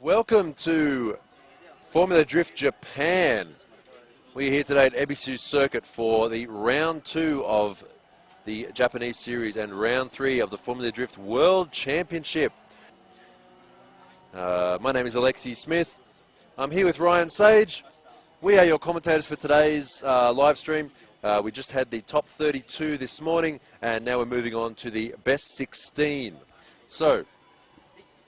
Welcome to Formula Drift Japan. We're here today at EBISU Circuit for the round 2 of the Japanese series and round 3 of the Formula Drift World Championship. My name is Alexi Smith. I'm here with Ryan Sage. We are your commentators for today's live stream. We just had the top 32 this morning, and now we're moving on to the best 16. So,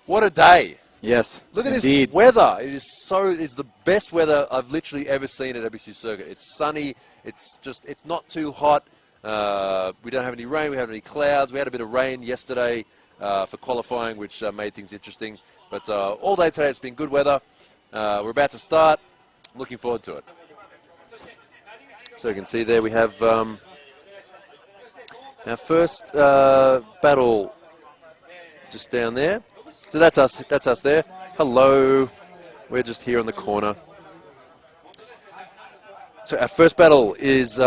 what a day. Yes, look at indeed. This weather. It's the best weather I've literally ever seen at EBISU Circuit. It's sunny. It's not too hot. We don't have any rain. We don't have any clouds. We had a bit of rain yesterday for qualifying, which made things interesting. But all day today it's been good weather. We're about to start. I'm looking forward to it. So you can see there we have our first battle just down there. So that's us. That's us there. Hello. We're just here on the corner. So our first battle is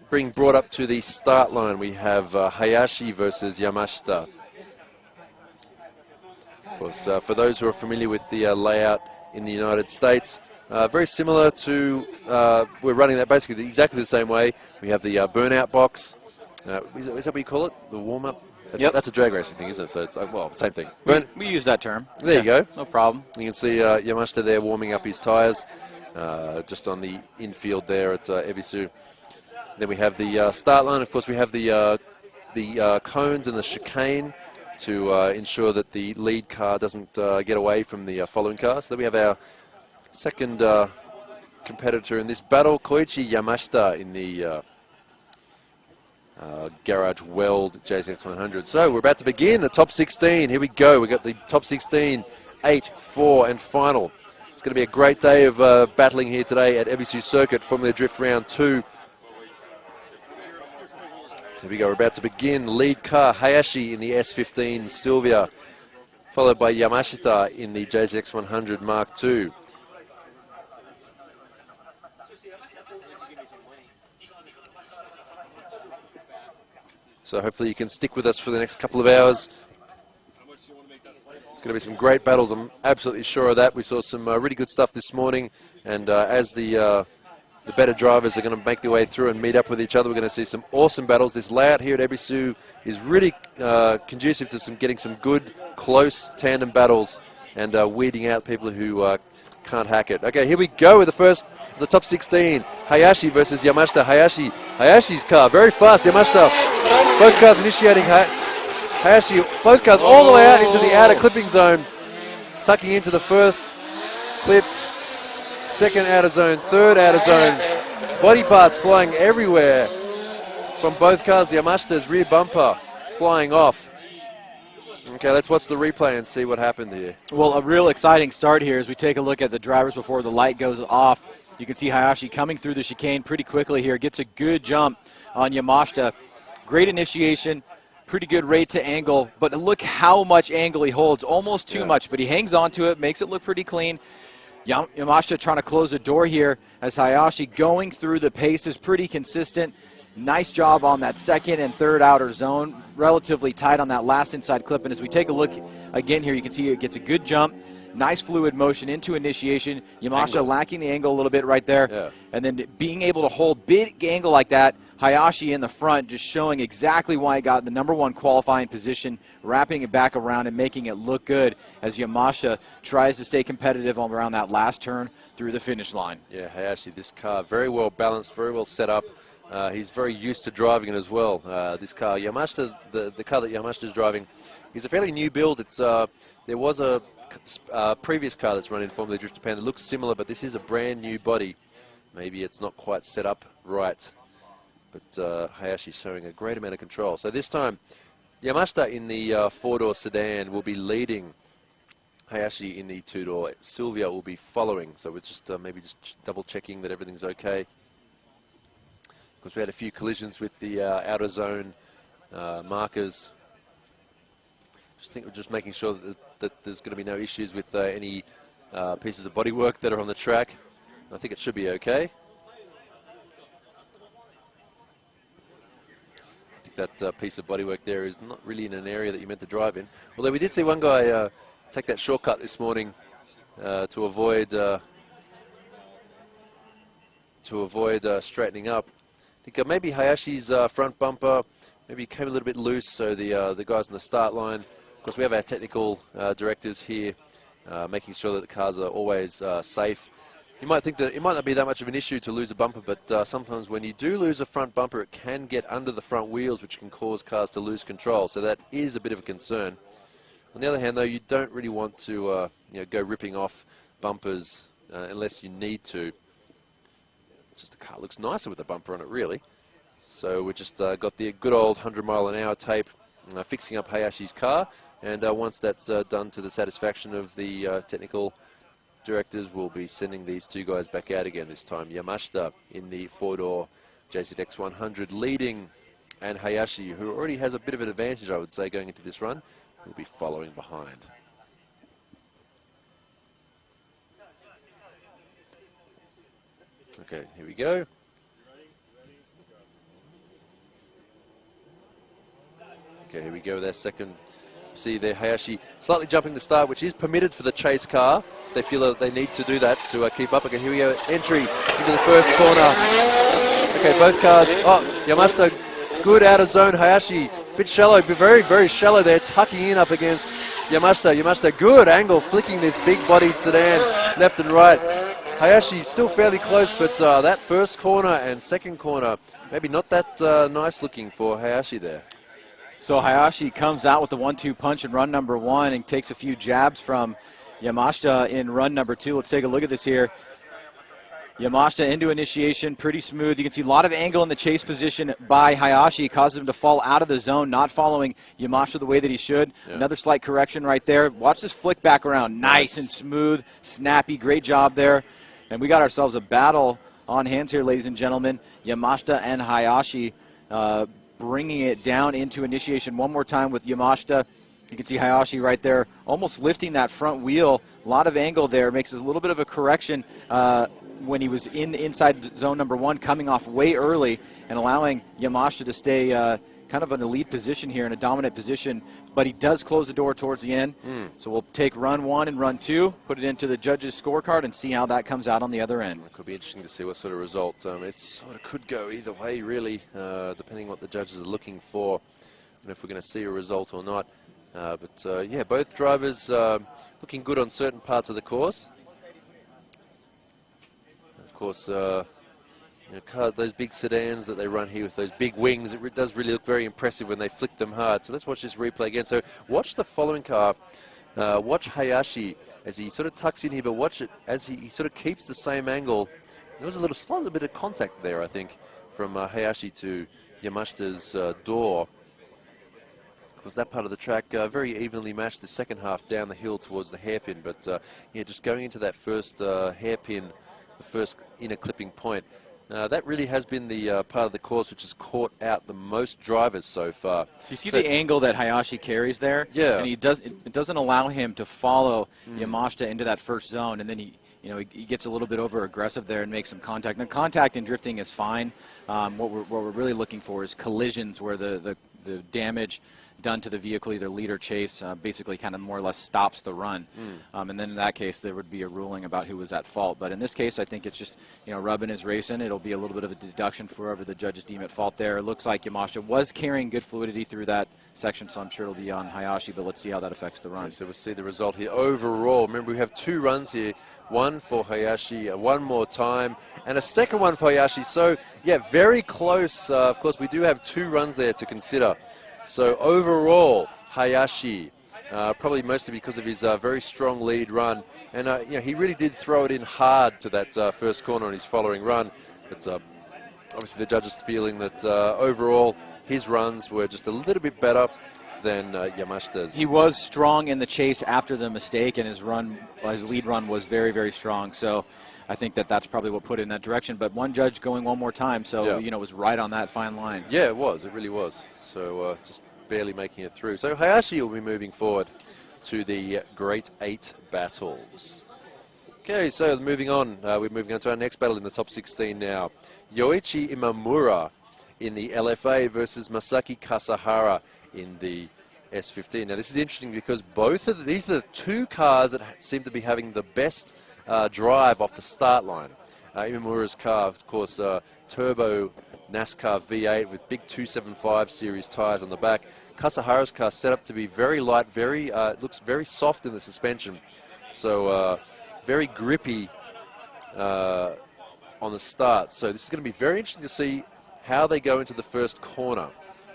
being brought up to the start line. We have Hayashi versus Yamashta. Of course, for those who are familiar with the layout in the United States, very similar to, we're running that basically exactly the same way. We have the burnout box. Is that what you call it? The warm-up? That's a drag racing thing, isn't it? So it's, well, same thing. We use that term. There you go. No problem. You can see Yamashita there warming up his tyres just on the infield there at EBISU. Then we have the start line. Of course, we have the cones and the chicane to ensure that the lead car doesn't get away from the following car. So then we have our second competitor in this battle, Koichi Yamashita in the Garage Weld JZX100. So we're about to begin the top 16. Here we go. We've got the top 16, 8, 4, and final. It's going to be a great day of battling here today at EBISU Circuit, Formula Drift Round 2. So here we go. We're about to begin. Lead car, Hayashi in the S15 Sylvia, followed by Yamashita in the JZX100 Mark II. So hopefully you can stick with us for the next couple of hours. It's going to be some great battles, I'm absolutely sure of that. We saw some really good stuff this morning, and as the better drivers are going to make their way through and meet up with each other, we're going to see some awesome battles. This layout here at EBISU is really conducive to getting some good, close tandem battles and weeding out people who can't hack it. Okay, here we go with the top 16. Hayashi versus Yamashita. Hayashi's car, very fast. Yamashita. Both cars initiating Hayashi, both cars all the way out into the outer clipping zone, tucking into the first clip, second outer zone, third outer zone. Body parts flying everywhere from both cars. Yamashita's rear bumper flying off. Okay, let's watch the replay and see what happened here. Well, a real exciting start here as we take a look at the drivers before the light goes off. You can see Hayashi coming through the chicane pretty quickly here, gets a good jump on Yamashita. Great initiation, pretty good rate to angle, but look how much angle he holds, almost too much, but he hangs on to it, makes it look pretty clean. Yamashita trying to close the door here as Hayashi going through the pace is pretty consistent. Nice job on that second and third outer zone, relatively tight on that last inside clip, and as we take a look again here, you can see it gets a good jump. Nice fluid motion into initiation. Yamashita lacking the angle a little bit right there, and then being able to hold big angle like that. Hayashi in the front just showing exactly why he got the #1 qualifying position, wrapping it back around and making it look good as Yamashita tries to stay competitive around that last turn through the finish line. Yeah, Hayashi, this car very well balanced, very well set up. He's very used to driving it as well. This car, Yamashita, the car that Yamashita is driving, is a fairly new build. It's there was a previous car that's run in Formula Drift Japan that looks similar, but this is a brand new body. Maybe it's not quite set up right. But Hayashi showing a great amount of control. So this time, Yamashita in the four-door sedan will be leading. Hayashi in the two-door Sylvia will be following. So we're just maybe just double-checking that everything's okay. Because we had a few collisions with the outer zone markers. We're just making sure that there's going to be no issues with any pieces of bodywork that are on the track. I think it should be okay. That piece of bodywork there is not really in an area that you're meant to drive in. Although we did see one guy take that shortcut this morning to avoid straightening up. I think maybe Hayashi's front bumper maybe came a little bit loose, so the guys on the start line, of course we have our technical directives here, making sure that the cars are always safe. You might think that it might not be that much of an issue to lose a bumper, but sometimes when you do lose a front bumper, it can get under the front wheels, which can cause cars to lose control, so that is a bit of a concern. On the other hand, though, you don't really want to go ripping off bumpers unless you need to. It's just the car looks nicer with a bumper on it, really. So we just got the good old 100-mile-an-hour tape fixing up Hayashi's car, and once that's done to the satisfaction of the technical directors, we'll be sending these two guys back out again. This time Yamashta in the four-door JZX 100 leading, and Hayashi, who already has a bit of an advantage, I would say, going into this run, will be following behind. Okay, here we go. Okay, here we go with our second. See there, Hayashi slightly jumping the start, which is permitted for the chase car. They feel that they need to do that to keep up. Okay, here we go, entry into the first corner. Okay, both cars. Oh, Yamashita, good out of zone. Hayashi, bit shallow, but very, very shallow there, tucking in up against Yamashita. Yamashita, good angle, flicking this big-bodied sedan left and right. Hayashi still fairly close, but that first corner and second corner, maybe not that nice looking for Hayashi there. So Hayashi comes out with the 1-2 punch in run number 1 and takes a few jabs from Yamashita in run number 2. Let's take a look at this here. Yamashita into initiation, pretty smooth. You can see a lot of angle in the chase position by Hayashi. It causes him to fall out of the zone, not following Yamashita the way that he should. Yeah. Another slight correction right there. Watch this flick back around. Nice and smooth, snappy. Great job there. And we got ourselves a battle on hands here, ladies and gentlemen. Yamashita and Hayashi bringing it down into initiation one more time with Yamashita. You can see Hayashi right there almost lifting that front wheel. A lot of angle there. Makes a little bit of a correction when he was inside zone number 1, coming off way early and allowing Yamashita to stay kind of an elite position here, in a dominant position. But he does close the door towards the end. So we'll take run 1 and run 2, put it into the judges' scorecard, and see how that comes out on the other end. It could be interesting to see what sort of result. It sort of could go either way, really, depending what the judges are looking for, and if we're going to see a result or not. Yeah, both drivers looking good on certain parts of the course. Of course, those big sedans that they run here with those big wings, it does really look very impressive when they flick them hard. So let's watch this replay again. So watch the following car. Watch Hayashi as he sort of tucks in here, but watch it as he sort of keeps the same angle. There was a slightly bit of contact there, I think, from Hayashi to Yamashita's door. Of course, that part of the track very evenly matched the second half down the hill towards the hairpin. But yeah, just going into that first hairpin, the first inner clipping point, that really has been the part of the course which has caught out the most drivers so far. So you see the angle that Hayashi carries there? Yeah. And it doesn't allow him to follow Yamashita into that first zone, and then he gets a little bit over aggressive there and makes some contact. Now, contact in drifting is fine. What we're really looking for is collisions where the damage done to the vehicle, either lead or chase, basically kind of more or less stops the run. And then in that case, there would be a ruling about who was at fault. But in this case, I think it's just, rubbing is racing. It'll be a little bit of a deduction for whoever the judges deem at fault there. It looks like Yamashita was carrying good fluidity through that section, so I'm sure it'll be on Hayashi, but let's see how that affects the run. So we'll see the result here overall. Remember, we have 2 runs here, one for Hayashi, one more time, and a second one for Hayashi. So, yeah, very close. Of course, we do have 2 runs there to consider. So overall, Hayashi, probably mostly because of his very strong lead run. And he really did throw it in hard to that first corner on his following run. But obviously the judges feeling that overall his runs were just a little bit better than Yamashita's. He was strong in the chase after the mistake, and his lead run was very, very strong. So I think that's probably what put it in that direction. But one judge going one more time, so it was right on that fine line. Yeah, it was. It really was. So just barely making it through. So Hayashi will be moving forward to the Great 8 battles. Okay, so moving on. We're moving on to our next battle in the top 16 now. Yoichi Imamura in the LFA versus Masaki Kasahara in the S15. Now, this is interesting because both of these are the two cars that seem to be having the best drive off the start line. Imamura's car, of course, turbo NASCAR V8 with big 275 series tires on the back. Kasahara's car set up to be very light, looks very soft in the suspension. So very grippy on the start. So this is going to be very interesting to see how they go into the first corner.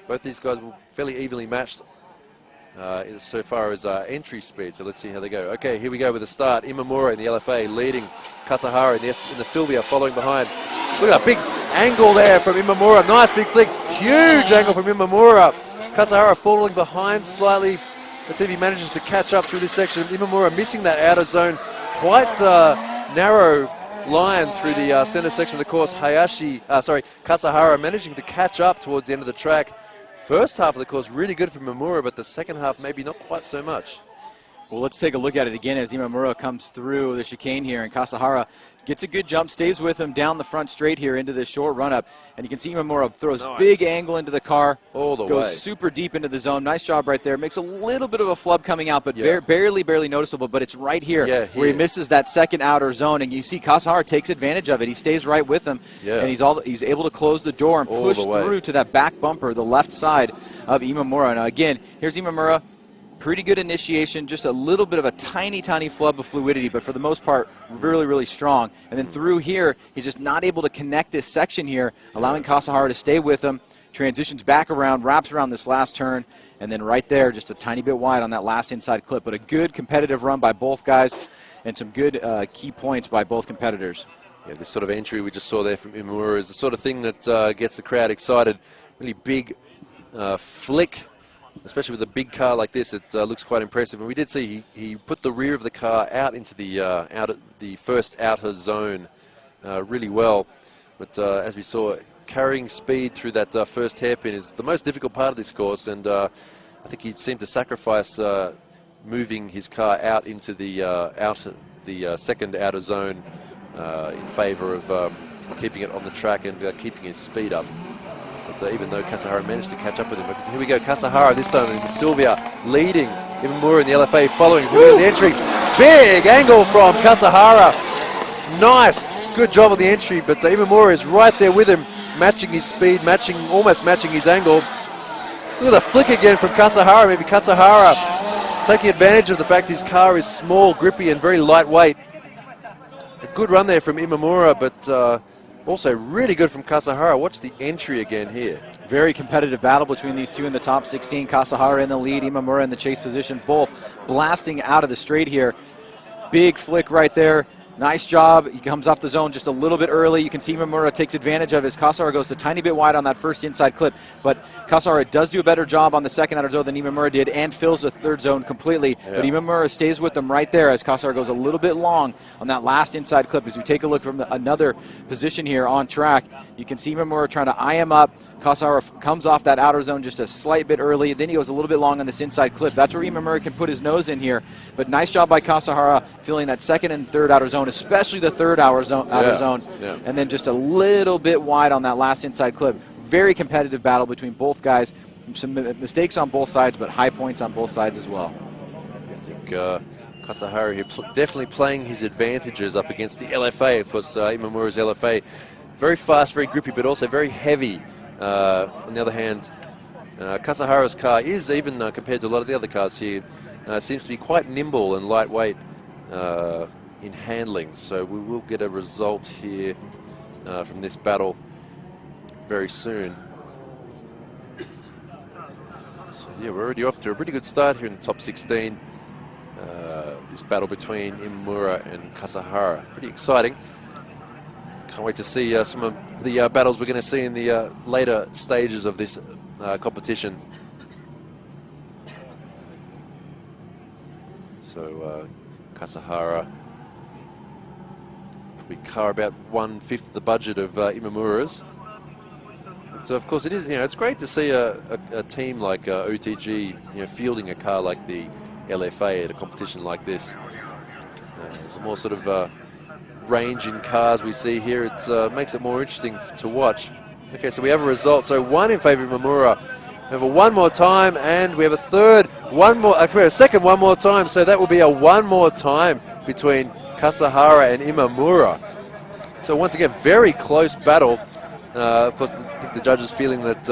Both these guys will fairly evenly matched so far as entry speed. So let's see how they go. Okay, here we go with the start. Imamura in the LFA leading Kasahara in the Sylvia following behind. Look at that big angle there from Imamura. Nice big flick. Huge angle from Imamura. Kasahara falling behind slightly. Let's see if he manages to catch up through this section. Imamura missing that outer zone. Quite narrow line through the center section of the course. Kasahara managing to catch up towards the end of the track. First half of the course really good for Imamura, but the second half maybe not quite so much. Well, let's take a look at it again as Imamura comes through the chicane here, and Kasahara gets a good jump, stays with him down the front straight here into this short run-up. And you can see Imamura throws big angle into the car. All the way. Goes super deep into the zone. Nice job right there. Makes a little bit of a flub coming out, but barely noticeable. But it's right here where he misses that second outer zone. And you see Kasahara takes advantage of it. He stays right with him. Yeah. And he's able to close the door and push through to that back bumper, the left side of Imamura. And again, here's Imamura. Pretty good initiation, just a little bit of a tiny flub of fluidity, but for the most part, really strong. And then through here, he's just not able to connect this section here, allowing Kasahara to stay with him, transitions back around, wraps around this last turn, and then right there, just a tiny bit wide on that last inside clip. But a good competitive run by both guys, and some good key points by both competitors. Yeah, this sort of entry we just saw there from Imamura is the sort of thing that gets the crowd excited. Really big flick. Especially with a big car like this, it looks quite impressive. And we did see he put the rear of the car out into the first outer zone really well. But as we saw, carrying speed through that first hairpin is the most difficult part of this course. And I think he seemed to sacrifice moving his car out into the second outer zone in favor of keeping it on the track and keeping his speed up. But even though Kasahara managed to catch up with him. Because here we go, Kasahara this time in the Sylvia leading. Imamura in the LFA following. The entry. Big angle from Kasahara. Nice. Good job on the entry, but Imamura is right there with him, matching his speed, almost matching his angle. Look at the flick again from Kasahara. Maybe Kasahara taking advantage of the fact his car is small, grippy, and very lightweight. A good run there from Imamura, but also really good from Kasahara. Watch the entry again here. Very competitive battle between these two in the top 16. Kasahara in the lead, Imamura in the chase position, both blasting out of the straight here. Big flick right there. Nice job. He comes off the zone just a little bit early. You can see Imamura takes advantage of his. Kasahara goes a tiny bit wide on that first inside clip, but Kasahara does do a better job on the second outer zone than Imamura did and fills the third zone completely. Yeah. But Imamura stays with them right there as Kasahara goes a little bit long on that last inside clip. As we take a look from another position here on track, you can see Imamura trying to eye him up. Kasahara comes off that outer zone just a slight bit early. Then he goes a little bit long on this inside clip. That's where Imamura can put his nose in here. But nice job by Kasahara filling that second and third outer zone, especially the third outer zone. Yeah. And then just a little bit wide on that last inside clip. Very competitive battle between both guys. Some mistakes on both sides, but high points on both sides as well. I think Kasahara here definitely playing his advantages up against the LFA. Of course, Imamura's LFA. Very fast, very grippy, but also very heavy. On the other hand, Kasahara's car is, even compared to a lot of the other cars here, seems to be quite nimble and lightweight in handling. So we will get a result here from this battle very soon. So yeah, we're already off to a pretty good start here in the top 16. This battle between Imamura and Kasahara. Pretty exciting. Can't wait to see some of the battles we're going to see in the later stages of this competition. So Kasahara, probably car about 1/5 the budget of Imamura's. So of course it is. It's great to see a team like OTG, fielding a car like the LFA at a competition like this. The more sort of range in cars we see here, it makes it more interesting to watch. Okay, so we have a result. So 1 in favor of Imamura, We have a one more time, and we have a third, one more, we have a second one more time, so that will be a one more time between Kasahara and Imamura. So once again, very close battle. Of course, I think the judges feeling that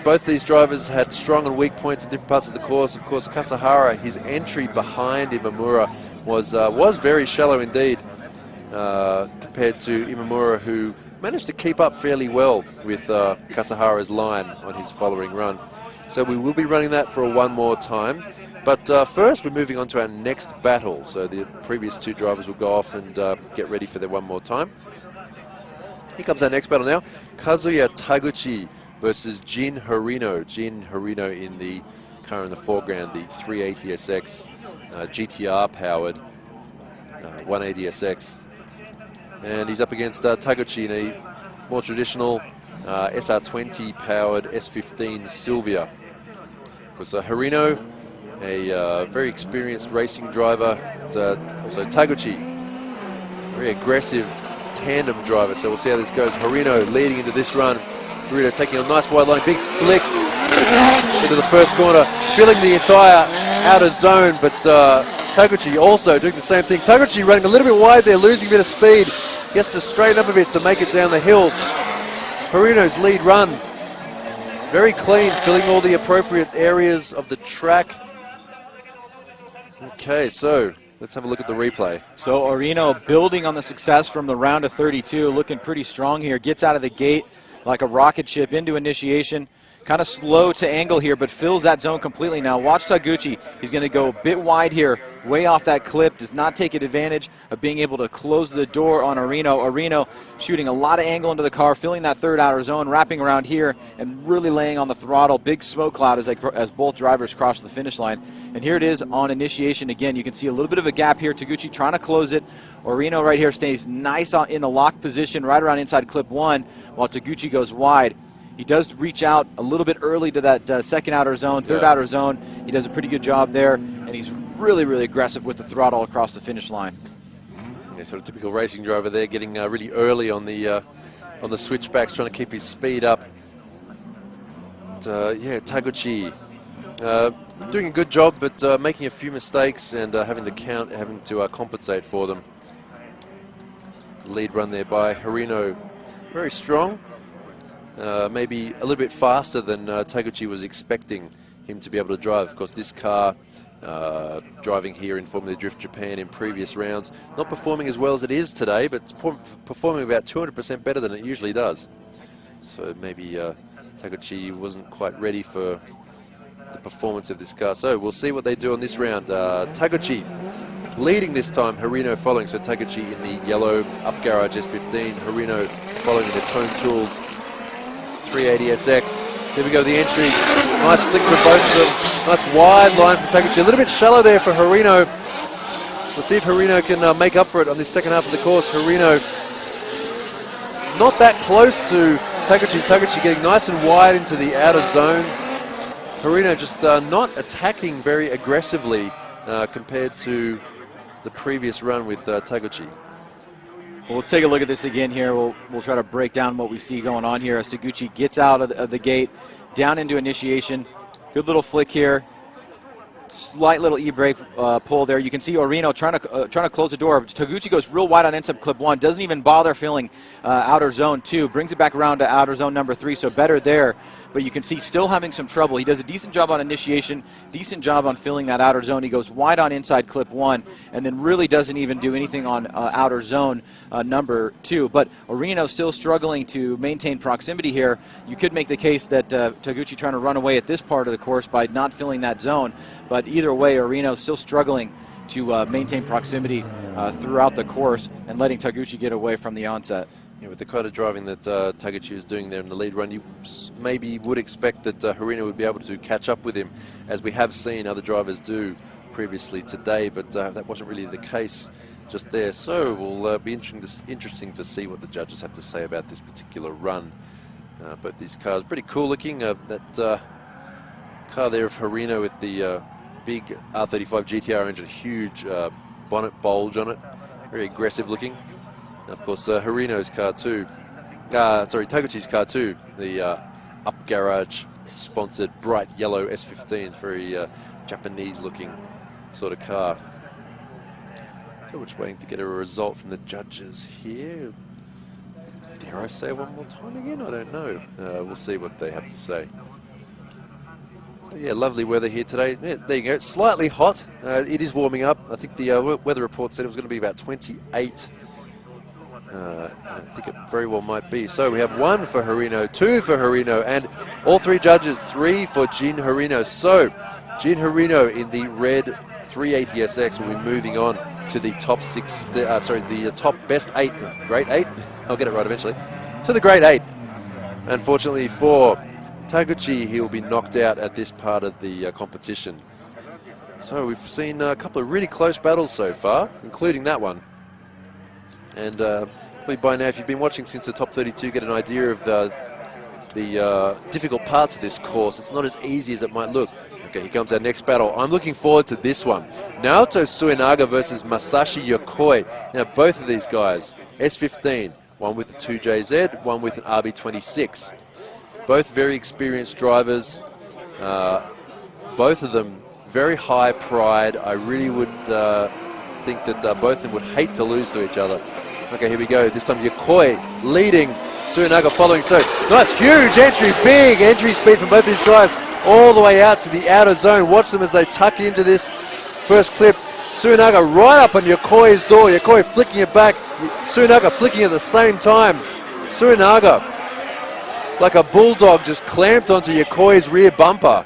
both these drivers had strong and weak points in different parts of the course. Of course, Kasahara, his entry behind Imamura was very shallow indeed, compared to Imamura, who managed to keep up fairly well with Kasahara's line on his following run. So we will be running that for a one more time. But first, we're moving on to our next battle. So the previous two drivers will go off and get ready for their one more time. Here comes our next battle now. Kazuya Taguchi versus Jin Horino. Jin Horino in the car in the foreground, the 380SX GTR-powered 180SX. And he's up against Taguchi in a more traditional SR20 powered S15 Sylvia. Of course, Horino, a very experienced racing driver. Also Taguchi, very aggressive tandem driver. So we'll see how this goes. Horino leading into this run. Horino taking a nice wide line, big flick into the first corner, filling the entire outer zone, but Taguchi also doing the same thing. Taguchi running a little bit wide there, losing a bit of speed. He has to straighten up a bit to make it down the hill. Horino's lead run, very clean, filling all the appropriate areas of the track. Okay, so let's have a look at the replay. So Horino building on the success from the round of 32, looking pretty strong here. Gets out of the gate like a rocket ship into initiation. Kind of slow to angle here, but fills that zone completely now. Watch Taguchi. He's going to go a bit wide here, way off that clip. Does not take advantage of being able to close the door on Horino. Horino shooting a lot of angle into the car, filling that third outer zone, wrapping around here, and really laying on the throttle. Big smoke cloud as both drivers cross the finish line. And here it is on initiation again. You can see a little bit of a gap here. Taguchi trying to close it. Horino right here stays nice in the lock position right around inside clip 1, while Taguchi goes wide. He does reach out a little bit early to that second outer zone, third outer zone. He does a pretty good job there, and he's really, really aggressive with the throttle across the finish line. Yeah, sort of typical racing driver there, getting really early on the switchbacks, trying to keep his speed up. But, yeah, Taguchi doing a good job, but making a few mistakes and having to compensate for them. Lead run there by Horino, very strong. Maybe a little bit faster than Taguchi was expecting him to be able to drive. Of course, this car, driving here in Formula Drift Japan in previous rounds, not performing as well as it is today, but it's performing about 200% better than it usually does. So maybe Taguchi wasn't quite ready for the performance of this car. So we'll see what they do on this round. Taguchi leading this time, Horino following. So Taguchi in the yellow up garage S15, Horino following in the Tone Tools 380SX. Here we go, the entry. Nice flick for both of them. Nice wide line from Taguchi. A little bit shallow there for Horino. We'll see if Horino can make up for it on this second half of the course. Horino not that close to Taguchi. Taguchi getting nice and wide into the outer zones. Horino just not attacking very aggressively compared to the previous run with Taguchi. Well, let's take a look at this again here. We'll try to break down what we see going on here as Taguchi gets out of the gate, down into initiation. Good little flick here. Slight little e-brake pull there. You can see Horino trying to close the door. Taguchi goes real wide on inside clip 1. Doesn't even bother filling outer zone 2. Brings it back around to outer zone number 3. So better there. But you can see still having some trouble. He does a decent job on initiation, decent job on filling that outer zone. He goes wide on inside clip 1, and then really doesn't even do anything on outer zone number 2. But Horino still struggling to maintain proximity here. You could make the case that Taguchi trying to run away at this part of the course by not filling that zone. But either way, Horino still struggling to maintain proximity throughout the course and letting Taguchi get away from the onset. Yeah, with the kind of driving that Taguchi is doing there in the lead run, you maybe would expect that Horino would be able to catch up with him, as we have seen other drivers do previously today, but that wasn't really the case just there. So will be interesting to see what the judges have to say about this particular run. But these cars pretty cool looking. That car there of Horino with the big R35 GTR engine, huge bonnet bulge on it, very aggressive looking. And of course, Horino's car too. Taguchi's car too. The up garage sponsored bright yellow S15. Very Japanese-looking sort of car. So we're just waiting to get a result from the judges here. Dare I say one more time again? I don't know. We'll see what they have to say. So yeah, lovely weather here today. Yeah, there you go. Slightly hot. It is warming up. I think the weather report said it was going to be about 28. I think it very well might be. So we have 1 for Horino, 2 for Horino, and all 3 judges, 3 for Jin Horino. So Jin Horino in the red 380SX will be moving on to the top the top best 8, grade 8. I'll get it right eventually. To the grade 8. Unfortunately for Taguchi, he will be knocked out at this part of the competition. So we've seen a couple of really close battles so far, including that one. And probably by now, if you've been watching since the top 32, get an idea of the difficult parts of this course. It's not as easy as it might look. Okay, here comes our next battle. I'm looking forward to this one. Naoto Suenaga versus Masashi Yokoi. Now, both of these guys, S15, one with a 2JZ, one with an RB26. Both very experienced drivers. Both of them very high pride. I really would think that both of them would hate to lose to each other. Okay, here we go. This time Yokoi leading, Suenaga following. So nice, huge entry, big entry speed from both these guys all the way out to the outer zone. Watch them as they tuck into this first clip. Suenaga right up on Yokoi's door. Yokoi flicking it back. Suenaga flicking at the same time. Suenaga, like a bulldog, just clamped onto Yokoi's rear bumper.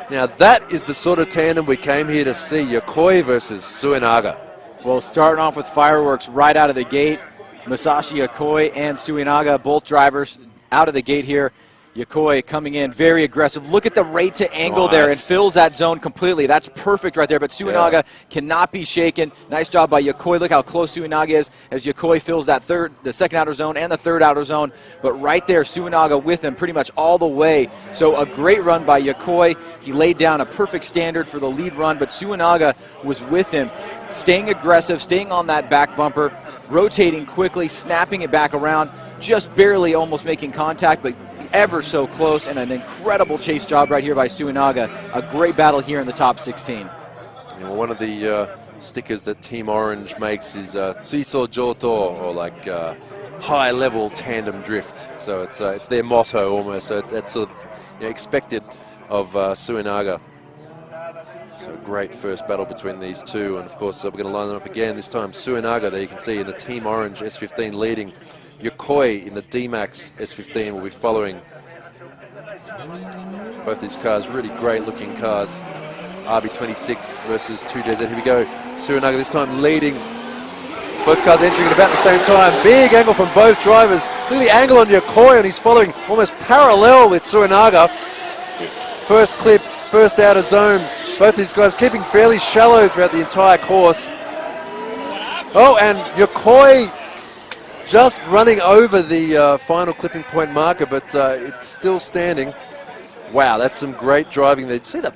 Now that is the sort of tandem we came here to see, Yokoi versus Suenaga. Well, starting off with fireworks right out of the gate. Masashi Yokoi and Suenaga, both drivers out of the gate here. Yokoi coming in very aggressive. Look at the rate to angle there and fills that zone completely. That's perfect right there, but Suenaga cannot be shaken. Nice job by Yokoi. Look how close Suenaga is as Yokoi fills that the second outer zone and the third outer zone. But right there, Suenaga with him pretty much all the way. So a great run by Yokoi. He laid down a perfect standard for the lead run, but Suenaga was with him, staying aggressive, staying on that back bumper, rotating quickly, snapping it back around, just barely almost making contact, but ever so close, and an incredible chase job right here by Suenaga. A great battle here in the top 16. Well, one of the stickers that Team Orange makes is Tsuiso Joto, or like high-level tandem drift. So it's their motto almost. So that's sort of expected of Suenaga. So great first battle between these two, and of course we're going to line them up again. This time Suenaga, there you can see in the Team Orange S15 leading. Yokoi in the D-Max S15 will be following. Both these cars, really great looking cars. RB26 versus 2JZ. Here we go. Suenaga this time leading. Both cars entering at about the same time. Big angle from both drivers. Look at the angle on Yokoi, and he's following almost parallel with Suenaga. First clip, first outer zone. Both these guys keeping fairly shallow throughout the entire course. Oh, and Yokoi just running over the final clipping point marker, but it's still standing. Wow, that's some great driving there. See that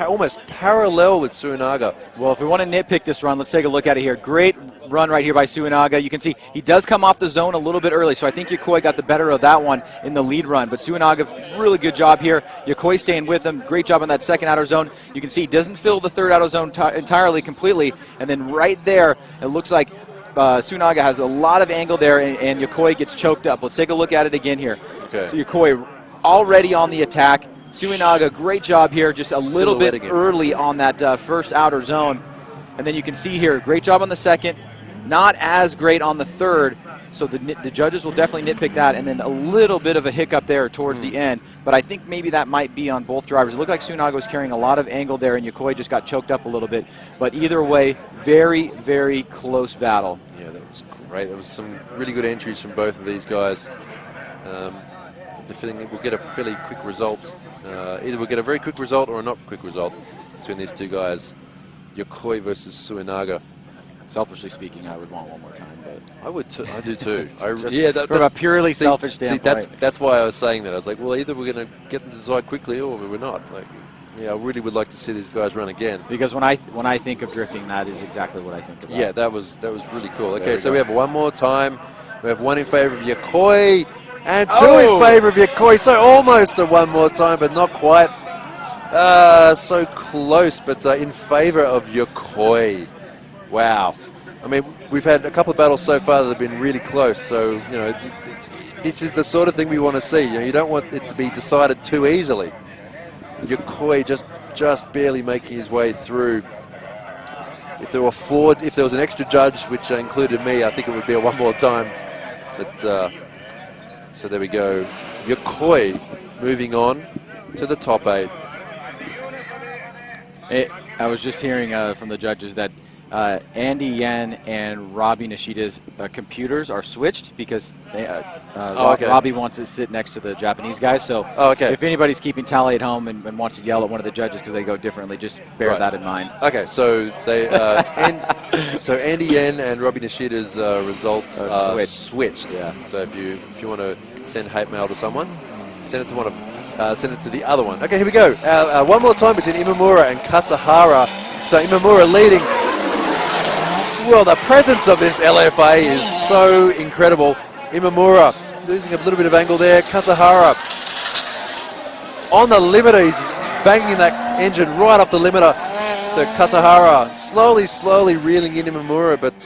almost parallel with Suenaga. Well, if we want to nitpick this run, let's take a look at it here. Great run right here by Suenaga. You can see he does come off the zone a little bit early, so I think Yokoi got the better of that one in the lead run. But Suenaga, really good job here. Yokoi staying with him. Great job on that second outer zone. You can see he doesn't fill the third outer zone entirely, completely. And then right there, it looks like Suenaga has a lot of angle there, and Yokoi gets choked up. Let's take a look at it again here. Okay. So Yokoi already on the attack. Suenaga, great job here, just a little bit early on that first outer zone. And then you can see here, great job on the second, not as great on the third. So the judges will definitely nitpick that, and then a little bit of a hiccup there towards the end. But I think maybe that might be on both drivers. It looked like Suenaga was carrying a lot of angle there, and Yokoi just got choked up a little bit. But either way, very, very close battle. Yeah, that was great. There was some really good entries from both of these guys. The feeling we'll get a fairly quick result. Either we'll get a very quick result or a not quick result between these two guys. Yokoi versus Suenaga. Selfishly speaking, I would want one more time, but I would too. I do too. From a purely selfish standpoint. That's why I was saying that. I was like, well, either we're going to get them to decide quickly or we're not. Like, yeah, I really would like to see these guys run again. Because when I think of drifting, that is exactly what I think about. Yeah, that was really cool. Okay, so we have one more time. We have one in favor of Yokoi. And 2 in favor of Yokoi. So almost a one more time, but not quite. So close, but in favor of Yokoi. Wow. I mean, we've had a couple of battles so far that have been really close. So, you know, this is the sort of thing we want to see. You know, you don't want it to be decided too easily. Yokoi just barely making his way through. If there was an extra judge, which included me, I think it would be a one more time. But so there we go. Yokoi moving on to the top 8. I was just hearing from the judges that Andy Yen and Robbie Nishita's computers are switched because Robbie wants to sit next to the Japanese guys. So if anybody's keeping tally at home and wants to yell at one of the judges because they go differently, just bear that in mind. Okay, so they so Andy Yen and Robbie Nishita's results are switched. Yeah. So if you want to send hate mail to someone, send it to one of. Send it to the other one. Okay, here we go. One more time between Imamura and Kasahara. So Imamura leading. Well, the presence of this LFA is so incredible. Imamura losing a little bit of angle there. Kasahara on the limiter. He's banging that engine right off the limiter. So Kasahara slowly reeling in Imamura. But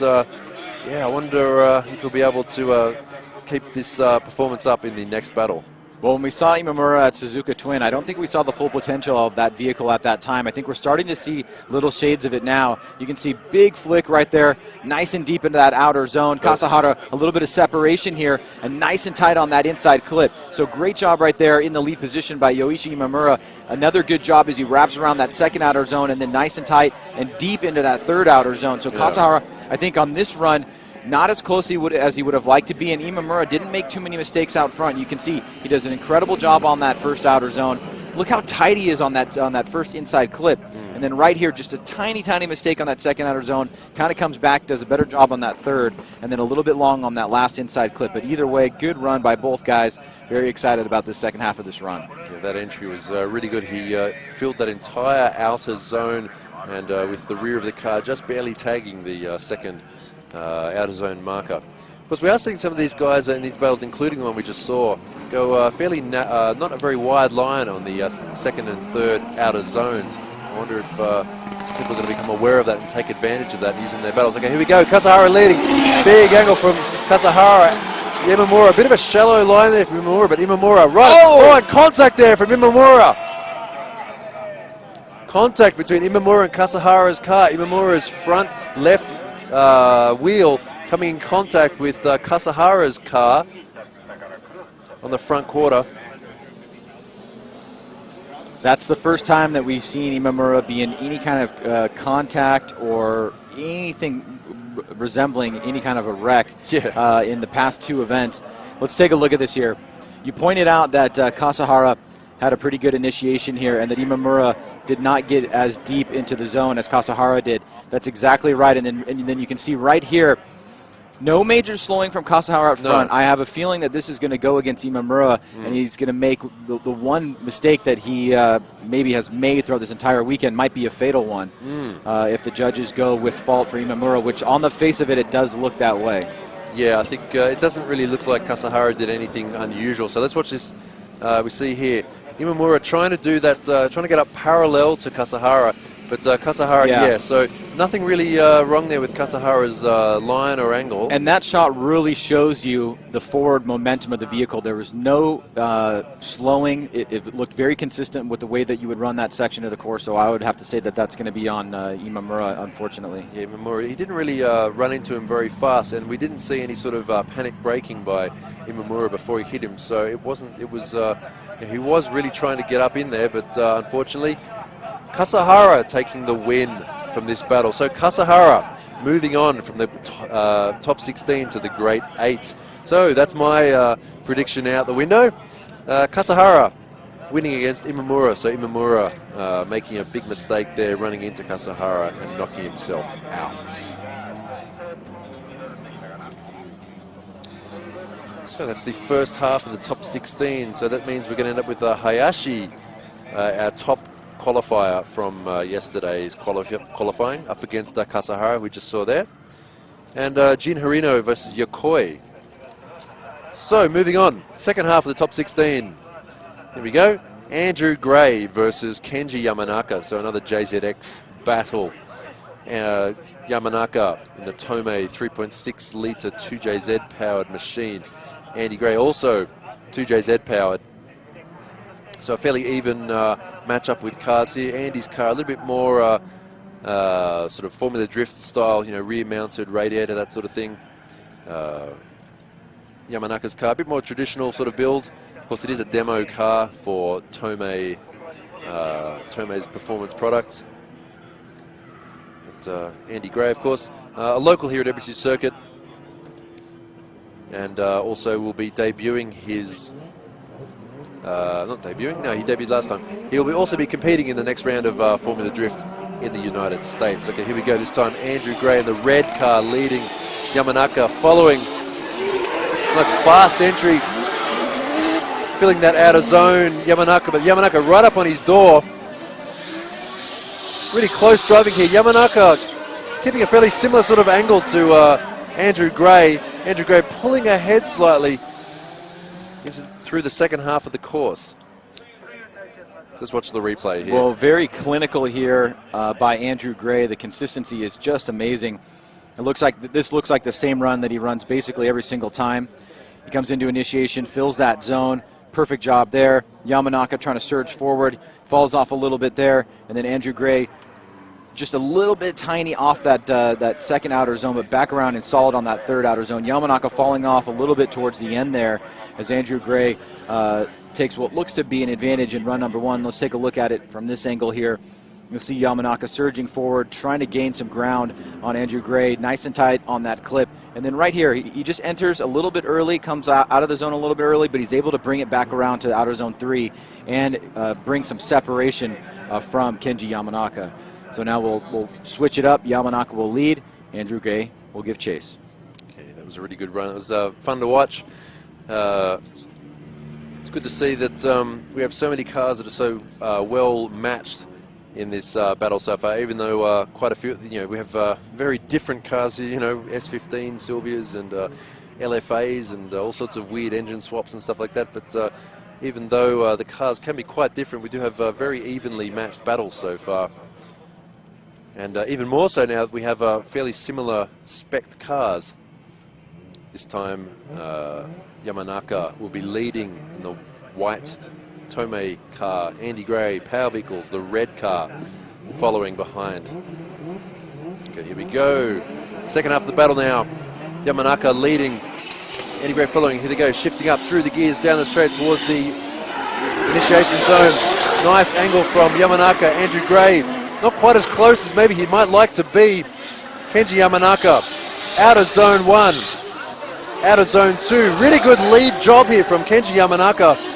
yeah, I wonder if he'll be able to keep this performance up in the next battle. Well, when we saw Imamura at Suzuka Twin, I don't think we saw the full potential of that vehicle at that time. I think we're starting to see little shades of it now. You can see big flick right there, nice and deep into that outer zone. Kasahara, a little bit of separation here, and nice and tight on that inside clip. So great job right there in the lead position by Yoichi Imamura. Another good job as he wraps around that second outer zone and then nice and tight and deep into that third outer zone. So Kasahara, I think on this run, not as close as he would have liked to be, and Imamura didn't make too many mistakes out front. You can see he does an incredible job on that first outer zone. Look how tight he is on that first inside clip. And then right here, just a tiny mistake on that second outer zone. Kind of comes back, does a better job on that third, and then a little bit long on that last inside clip. But either way, good run by both guys. Very excited about the second half of this run. Yeah, that entry was really good. He filled that entire outer zone, and with the rear of the car just barely tagging the second outer zone marker. Because we are seeing some of these guys in these battles, including the one we just saw, go fairly not a very wide line on the second and third outer zones. I wonder if people are going to become aware of that and take advantage of that using their battles. Okay, here we go. Kasahara leading. Big angle from Kasahara. Imamura, a bit of a shallow line there from Imamura, but Imamura, right, contact there from Imamura. Contact between Imamura and Kasahara's car. Imamura's front left wheel coming in contact with Kasahara's car on the front quarter. That's the first time that we've seen Imamura be in any kind of contact or anything resembling any kind of a wreck in the past two events. Let's take a look at this here. You pointed out that Kasahara had a pretty good initiation here and that Imamura did not get as deep into the zone as Kasahara did. That's exactly right. And then you can see right here, no major slowing from Kasahara up front. I have a feeling that this is going to go against Imamura, and he's going to make the one mistake that he maybe has made throughout this entire weekend might be a fatal one if the judges go with fault for Imamura, which on the face of it, it does look that way. Yeah, I think it doesn't really look like Kasahara did anything unusual. So let's watch this. We see here Imamura trying to do that, trying to get up parallel to Kasahara. But Kasahara, so nothing really wrong there with Kasahara's line or angle. And that shot really shows you the forward momentum of the vehicle. There was no slowing. It looked very consistent with the way that you would run that section of the course, so I would have to say that that's going to be on Imamura, unfortunately. Yeah, Imamura, he didn't really run into him very fast, and we didn't see any sort of panic braking by Imamura before he hit him, so he was really trying to get up in there, but unfortunately, Kasahara taking the win from this battle. So Kasahara moving on from the top 16 to the Great 8. So that's my prediction out the window. Kasahara winning against Imamura. So Imamura making a big mistake there, running into Kasahara and knocking himself out. So that's the first half of the top 16. So that means we're going to end up with Hayashi, our top qualifier from yesterday's qualifying, up against Kasahara, we just saw there. And Horino versus Yokoi. So, moving on. Second half of the top 16. Here we go. Andrew Gray versus Kenji Yamanaka. So, another JZX battle. Yamanaka in the Tomei 3.6 litre 2JZ powered machine. Andy Gray also 2JZ powered. So a fairly even matchup with cars here. Andy's car a little bit more sort of Formula Drift style, you know, rear mounted radiator, that sort of thing. Yamanaka's car a bit more traditional sort of build. Of course, it is a demo car for Tomei's performance products. Andy Gray, of course, a local here at EBISU Circuit, and also will be debuting his, not debuting, no, he debuted last time. He will also be competing in the next round of Formula Drift in the United States. Okay, here we go, this time Andrew Gray in the red car leading Yamanaka, following. Nice fast entry, filling that outer zone, Yamanaka, but Yamanaka right up on his door. Really close driving here. Yamanaka keeping a fairly similar sort of angle to Andrew Gray. Andrew Gray pulling ahead slightly through the second half of the course. Just watch the replay here. Well, very clinical here by Andrew Gray. The consistency is just amazing. It looks like this looks like the same run that he runs basically every single time. He comes into initiation, fills that zone. Perfect job there. Yamanaka trying to surge forward, falls off a little bit there, and then Andrew Gray just a little bit tiny off that second outer zone, but back around and solid on that third outer zone. Yamanaka falling off a little bit towards the end there as Andrew Gray takes what looks to be an advantage in run number one. Let's take a look at it from this angle here. You'll see Yamanaka surging forward, trying to gain some ground on Andrew Gray, nice and tight on that clip. And then right here, he just enters a little bit early, comes out of the zone a little bit early, but he's able to bring it back around to outer zone 3 and bring some separation from Kenji Yamanaka. So now we'll switch it up. Yamanaka will lead. Andrew Gray will give chase. Okay, that was a really good run. It was fun to watch. It's good to see that we have so many cars that are so well matched in this battle so far, even though quite a few, you know, we have very different cars, you know, S15 Silvias and LFAs and all sorts of weird engine swaps and stuff like that. But even though the cars can be quite different, we do have very evenly matched battles so far. And even more so now that we have fairly similar spec'd cars. This time Yamanaka will be leading in the white Tomei car. Andy Gray, Power Vehicles, the red car, following behind. Okay, here we go. Second half of the battle now. Yamanaka leading. Andy Gray following. Here they go, shifting up through the gears down the straight towards the initiation zone. Nice angle from Yamanaka. Andrew Gray, not quite as close as maybe he might like to be. Kenji Yamanaka, out of zone 1, out of zone 2. Really good lead job here from Kenji Yamanaka.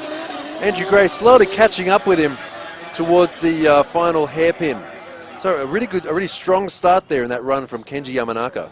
Andrew Gray slowly catching up with him towards the final hairpin. So a really strong start there in that run from Kenji Yamanaka.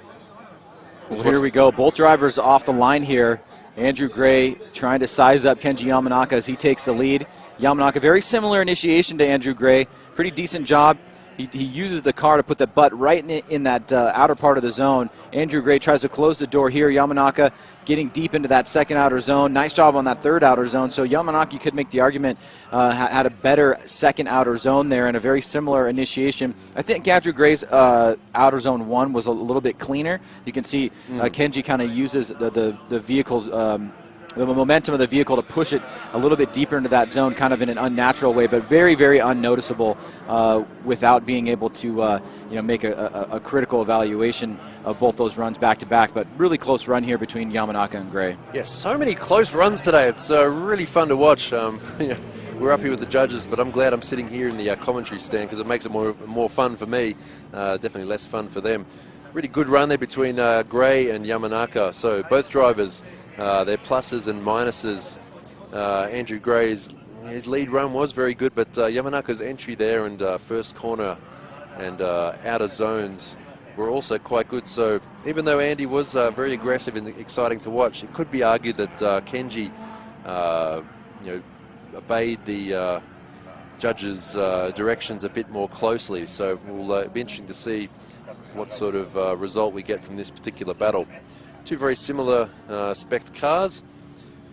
Well, here we go. Both drivers off the line here. Andrew Gray trying to size up Kenji Yamanaka as he takes the lead. Yamanaka, very similar initiation to Andrew Gray. Pretty decent job. He uses the car to put the butt right in that outer part of the zone. Andrew Gray tries to close the door here. Yamanaka getting deep into that second outer zone. Nice job on that third outer zone. So Yamanaka, you could make the argument, had a better second outer zone there and a very similar initiation. I think Andrew Gray's outer zone 1 was a little bit cleaner. You can see Kenji kind of uses the vehicle's the momentum of the vehicle to push it a little bit deeper into that zone, kind of in an unnatural way, but very, very unnoticeable without being able to make a critical evaluation of both those runs back to back. But really close run here between Yamanaka and Gray. Yes, so many close runs today. It's really fun to watch. We're up here with the judges, but I'm glad I'm sitting here in the commentary stand because it makes it more fun for me. Definitely less fun for them. Really good run there between Gray and Yamanaka. So both drivers, their pluses and minuses. Andrew Gray's his lead run was very good, but Yamanaka's entry there and first corner and outer zones were also quite good. So even though Andy was very aggressive and exciting to watch, it could be argued that Kenji obeyed the judges' directions a bit more closely. So we'll be interesting to see what sort of result we get from this particular battle. Two very similar spec cars.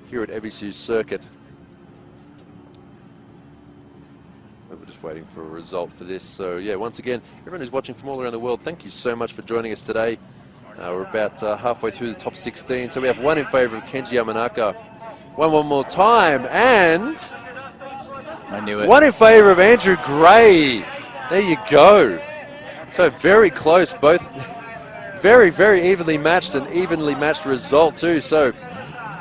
here at EBISU circuit. We're just waiting for a result for this. So yeah, once again, everyone who's watching from all around the world, thank you so much for joining us today. We're about halfway through the top 16. So we have one in favor of Kenji Yamanaka. One more time, and I knew it. one in favor of Andrew Gray. There you go. So very close, both very, very evenly matched, an evenly matched result too. So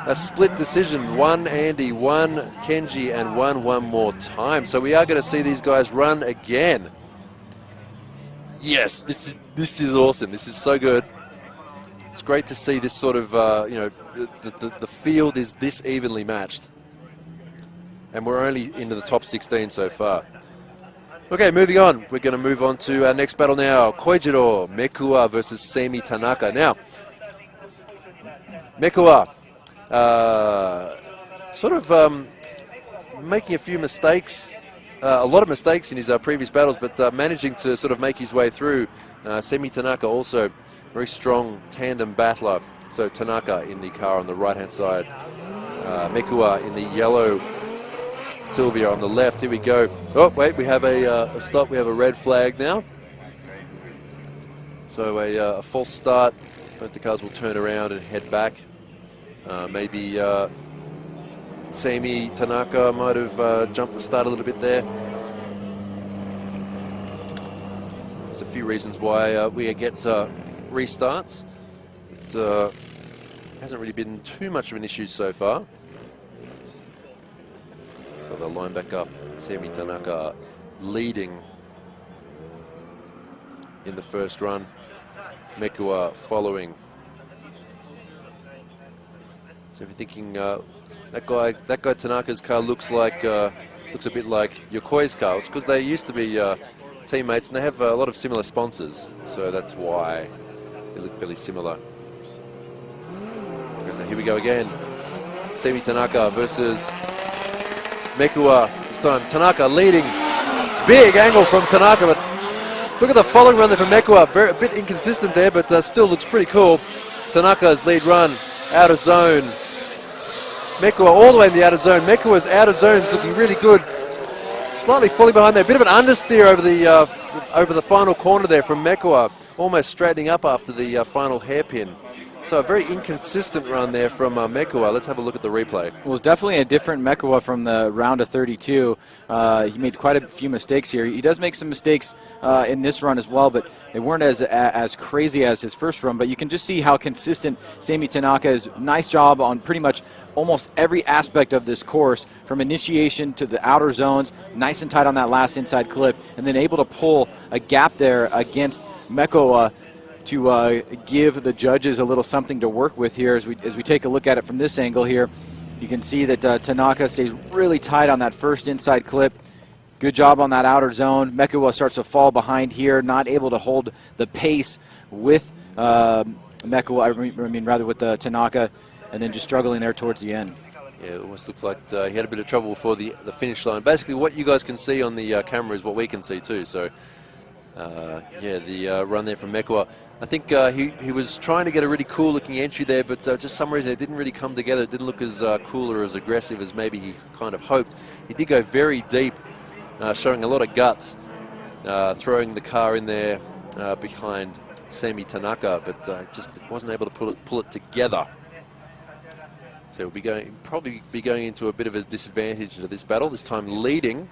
a split decision, one Andy, one Kenji, and one more time. So we are going to see these guys run again. Yes, this is awesome. This is so good. It's great to see this sort of, the field is this evenly matched. And we're only into the top 16 so far. Okay, moving on. We're going to move on to our next battle now. Kojiro, Mekuwa versus Seimi Tanaka. Now, Mekuwa, making a few mistakes, a lot of mistakes in his previous battles, but managing to sort of make his way through. Seimi Tanaka also very strong tandem battler. So Tanaka in the car on the right-hand side. Mekuwa in the yellow Sylvia on the left. Here we go. Oh, wait, we have a stop. We have a red flag now. So a false start. Both the cars will turn around and head back. Maybe Seimi Tanaka might have jumped the start a little bit there. There's a few reasons why we get restarts. It hasn't really been too much of an issue so far. So they'll line back up. Seimi Tanaka leading in the first run. Mekuwa following. So if you're thinking that guy Tanaka's car looks a bit like Yokoi's car, it's because they used to be teammates and they have a lot of similar sponsors. So that's why they look fairly similar. Okay, so here we go again. Seimi Tanaka versus Mekuwa. This time Tanaka leading. Big angle from Tanaka, but look at the following run there from Mekuwa. A bit inconsistent there, but still looks pretty cool. Tanaka's lead run, out of zone. Mekuwa all the way in the outer zone. Mekuwa's outer zone looking really good. Slightly falling behind there. A bit of an understeer over the final corner there from Mekuwa. Almost straightening up after the final hairpin. So a very inconsistent run there from Mekuwa. Let's have a look at the replay. Well, it's definitely a different Mekuwa from the round of 32. He made quite a few mistakes here. He does make some mistakes in this run as well, but they weren't as crazy as his first run. But you can just see how consistent Seimi Tanaka is. Nice job on pretty much almost every aspect of this course, from initiation to the outer zones, nice and tight on that last inside clip, and then able to pull a gap there against Mekuwa to give the judges a little something to work with here. As we take a look at it from this angle here, you can see that Tanaka stays really tight on that first inside clip. Good job on that outer zone. Mekuwa starts to fall behind here, not able to hold the pace with Mekuwa, with Tanaka, and then just struggling there towards the end. Yeah, it almost looks like he had a bit of trouble before the finish line. Basically, what you guys can see on the camera is what we can see too. So, the run there from Mekuwa. I think he was trying to get a really cool-looking entry there, but just some reason it didn't really come together. It didn't look as cool or as aggressive as maybe he kind of hoped. He did go very deep, showing a lot of guts, throwing the car in there behind Seimi Tanaka, but just wasn't able to pull it together. So we'll probably be going into a bit of a disadvantage into this battle, this time leading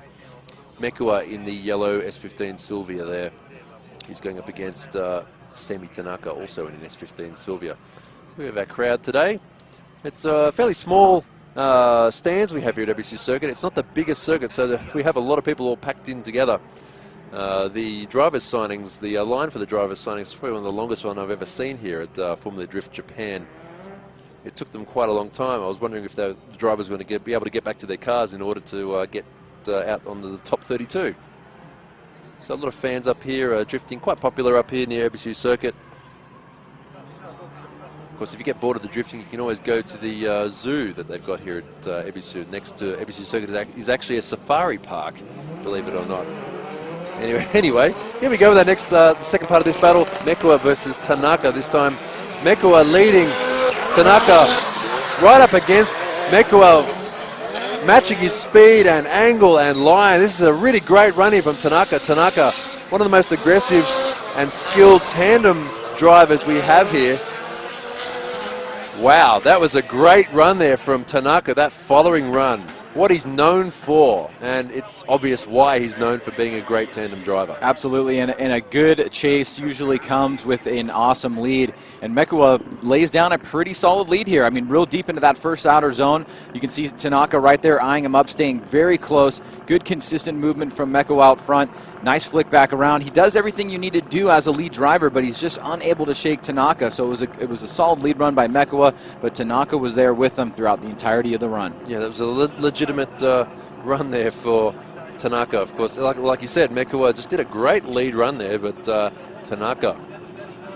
Mekuwa in the yellow S15 Sylvia there. He's going up against Seimi Tanaka, also in an S15 Sylvia. We have our crowd today. It's a fairly small stands we have here at EBISU circuit. It's not the biggest circuit, so we have a lot of people all packed in together. The drivers' signings, the line for the drivers' signings is probably one of the longest one I've ever seen here at Formula Drift Japan. It took them quite a long time. I was wondering if the drivers were going to be able to get back to their cars in order to get out on the top 32. So a lot of fans up here drifting, quite popular up here near EBISU circuit. Of course, if you get bored of the drifting, you can always go to the zoo that they've got here at EBISU. Next to EBISU circuit is actually a safari park, believe it or not. Anyway, here we go with our next, the second part of this battle, Mekuwa versus Tanaka. This time, Mekuwa leading Tanaka right up against Mekuwa matching his speed and angle and line. This is a really great run here from Tanaka. Tanaka, one of the most aggressive and skilled tandem drivers we have here. Wow, that was a great run there from Tanaka, that following run. What he's known for, and it's obvious why he's known for being a great tandem driver. Absolutely, and a good chase usually comes with an awesome lead, and Mekuwa lays down a pretty solid lead here. I mean, real deep into that first outer zone. You can see Tanaka right there eyeing him up, staying very close. Good consistent movement from Mekuwa out front. Nice flick back around. He does everything you need to do as a lead driver, but he's just unable to shake Tanaka. So it was a solid lead run by Mekuwa, but Tanaka was there with him throughout the entirety of the run. Yeah, that was a legitimate run there for Tanaka. Of course, like you said, Mekuwa just did a great lead run there, but Tanaka